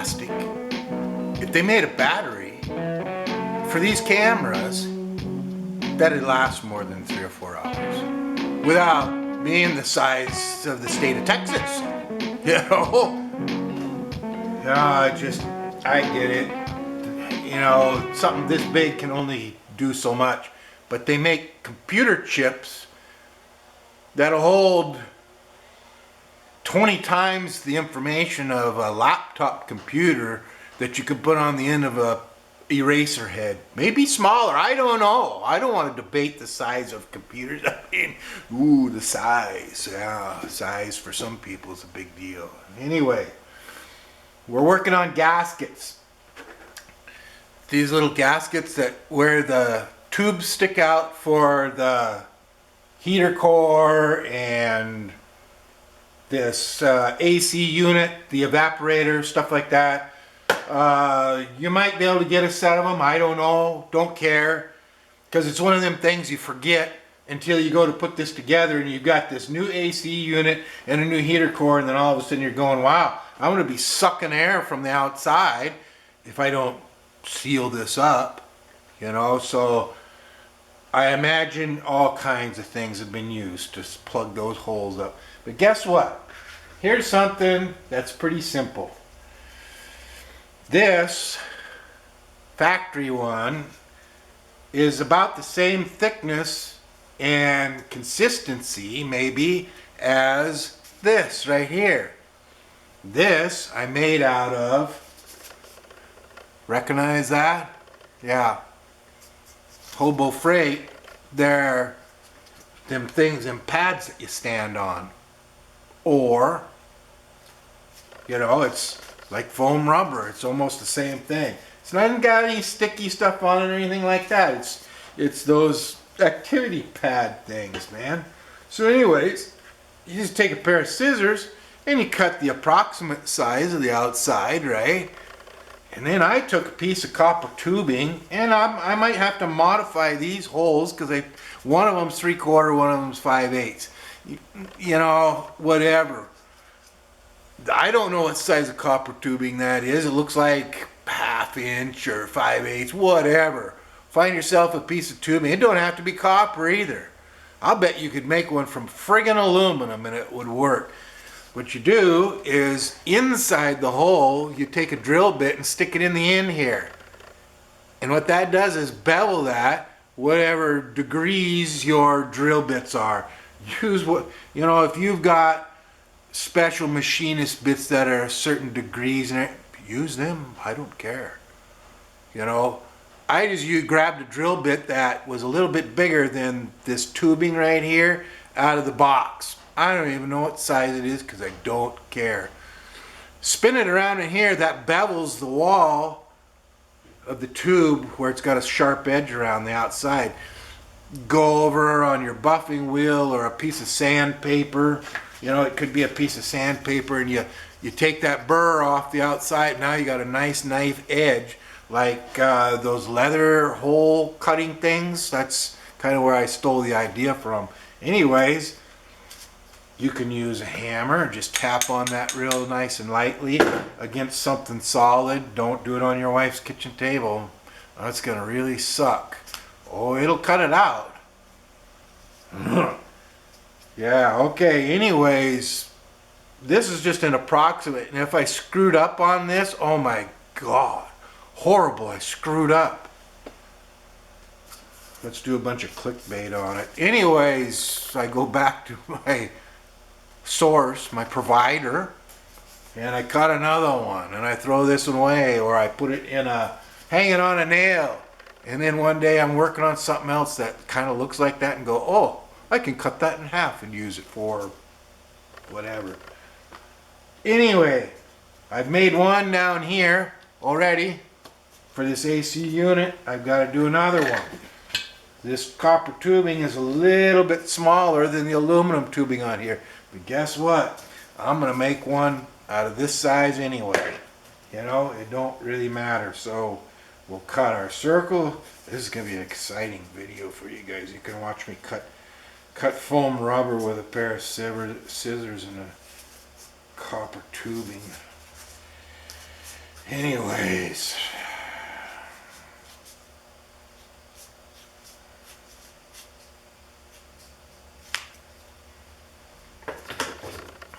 plastic. If they made a battery for these cameras, that'd last more than 3 or 4 hours without being the size of the state of Texas. You know? Yeah, I get it. You know, something this big can only do so much. But they make computer chips that'll hold 20 times the information of a laptop computer that you could put on the end of a eraser head. Maybe smaller, I don't know. I don't want to debate the size of computers. I mean, ooh, the size. Yeah, size for some people is a big deal. Anyway, we're working on gaskets. These little gaskets that where the tubes stick out for the heater core and this AC unit, the evaporator, stuff like that. You might be able to get a set of them. I don't know. Don't care. Because it's one of them things you forget until you go to put this together and you've got this new AC unit and a new heater core, and then all of a sudden you're going, wow, I'm going to be sucking air from the outside if I don't seal this up. You know, so I imagine all kinds of things have been used to plug those holes up. But guess what? Here's something that's pretty simple. This factory one is about the same thickness and consistency maybe as this right here. This I made out of, recognize that? Yeah. Hobo Freight, they're them things, them pads that you stand on. Or, you know, it's like foam rubber. It's almost the same thing. It's not got any sticky stuff on it or anything like that. It's those activity pad things, man. So anyways, you just take a pair of scissors and you cut the approximate size of the outside, right? And then I took a piece of copper tubing, and I might have to modify these holes because one of them's 3/4, one of them's 5/8. You know, whatever. I don't know what size of copper tubing that is. It looks like 1/2 inch or 5/8, whatever. Find yourself a piece of tubing. It don't have to be copper either. I'll bet you could make one from friggin' aluminum and it would work. What you do is inside the hole, you take a drill bit and stick it in the end here. And what that does is bevel that, whatever degrees your drill bits are. Use what, you know, if you've got special machinist bits that are certain degrees in it, use them. I don't care. You know, you grabbed a drill bit that was a little bit bigger than this tubing right here out of the box. I don't even know what size it is because I don't care. Spin it around in here, that bevels the wall of the tube where it's got a sharp edge around the outside. Go over on your buffing wheel or a piece of sandpaper. You know, it could be a piece of sandpaper, and you take that burr off the outside. Now you got a nice knife edge, like those leather hole cutting things. That's kind of where I stole the idea from. Anyways, you can use a hammer, just tap on that real nice and lightly against something solid. Don't do it on your wife's kitchen table. That's gonna really suck. Oh, it'll cut it out. Yeah, okay, anyways, this is just an approximate, and if I screwed up on this, oh my God, horrible, I screwed up. Let's do a bunch of clickbait on it. Anyways, I go back to my source, my provider, and I cut another one, and I throw this one away, or I put it in hang it on a nail, and then one day I'm working on something else that kind of looks like that and go, oh, I can cut that in half and use it for whatever. Anyway, I've made one down here already for this AC unit. I've got to do another one. This copper tubing is a little bit smaller than the aluminum tubing on here. But guess what? I'm going to make one out of this size anyway. You know, it don't really matter. So we'll cut our circle. This is going to be an exciting video for you guys. You can watch me cut foam rubber with a pair of scissors and a copper tubing. Anyways.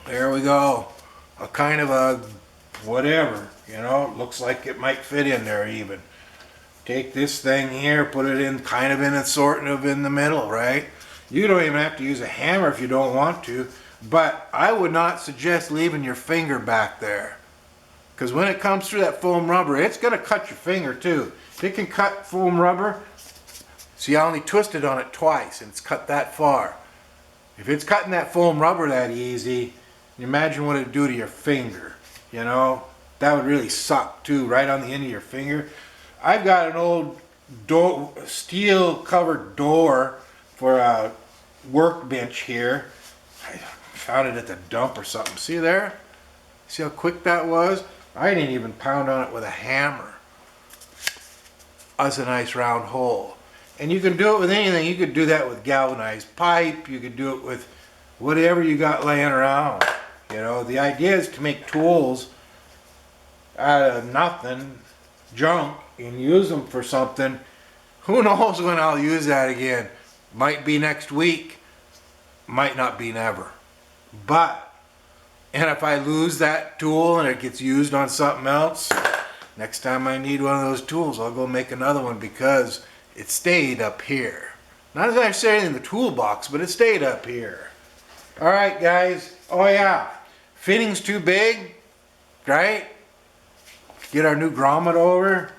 There we go. A kind of a whatever, you know, looks like it might fit in there even. Take this thing here, put it in kind of in a sort of in the middle, right? You don't even have to use a hammer if you don't want to, but I would not suggest leaving your finger back there. Because when it comes through that foam rubber, it's going to cut your finger too. If it can cut foam rubber, see, I only twisted on it twice and it's cut that far. If it's cutting that foam rubber that easy, imagine what it'd do to your finger, you know? That would really suck too, right on the end of your finger. I've got an old steel covered door for a workbench here. I found it at the dump or something. See there? See how quick that was? I didn't even pound on it with a hammer. That's a nice round hole. And you can do it with anything. You could do that with galvanized pipe. You could do it with whatever you got laying around. You know, the idea is to make tools out of nothing, junk, and use them for something. Who knows when I'll use that again? Might be next week, might not be never. And if I lose that tool and it gets used on something else, next time I need one of those tools, I'll go make another one because it stayed up here. Not as necessarily in the toolbox, but it stayed up here. All right, guys. Oh yeah, fitting's too big, right? Get our new grommet over.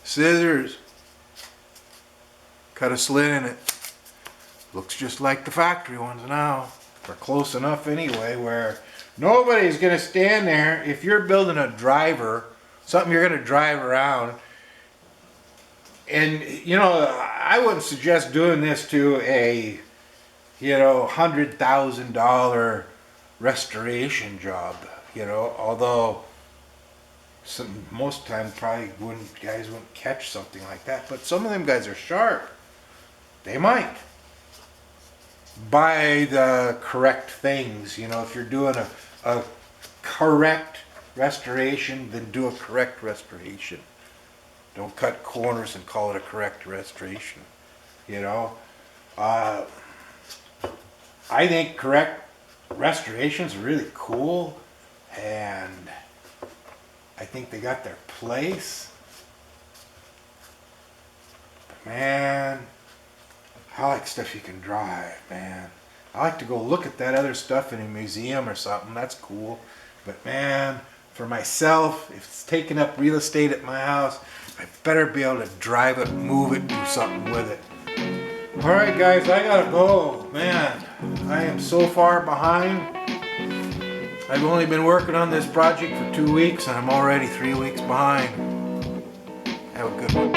Scissors. Cut a slit in it. Looks just like the factory ones now. They're close enough anyway where nobody's going to stand there. If you're building a driver, something you're going to drive around, and you know, I wouldn't suggest doing this to a, you know, $100,000 restoration job, you know, although most times probably guys wouldn't catch something like that, but some of them guys are sharp. They might. Buy the correct things, you know, if you're doing a correct restoration, then do a correct restoration. Don't cut corners and call it a correct restoration, you know. I think correct restorations are really cool, and I think they got their place. But man, I like stuff you can drive, man. I like to go look at that other stuff in a museum or something. That's cool. But man, for myself, if it's taking up real estate at my house, I better be able to drive it, move it, do something with it. All right, guys, I gotta go. Man, I am so far behind. I've only been working on this project for 2 weeks and I'm already 3 weeks behind. Have a good one.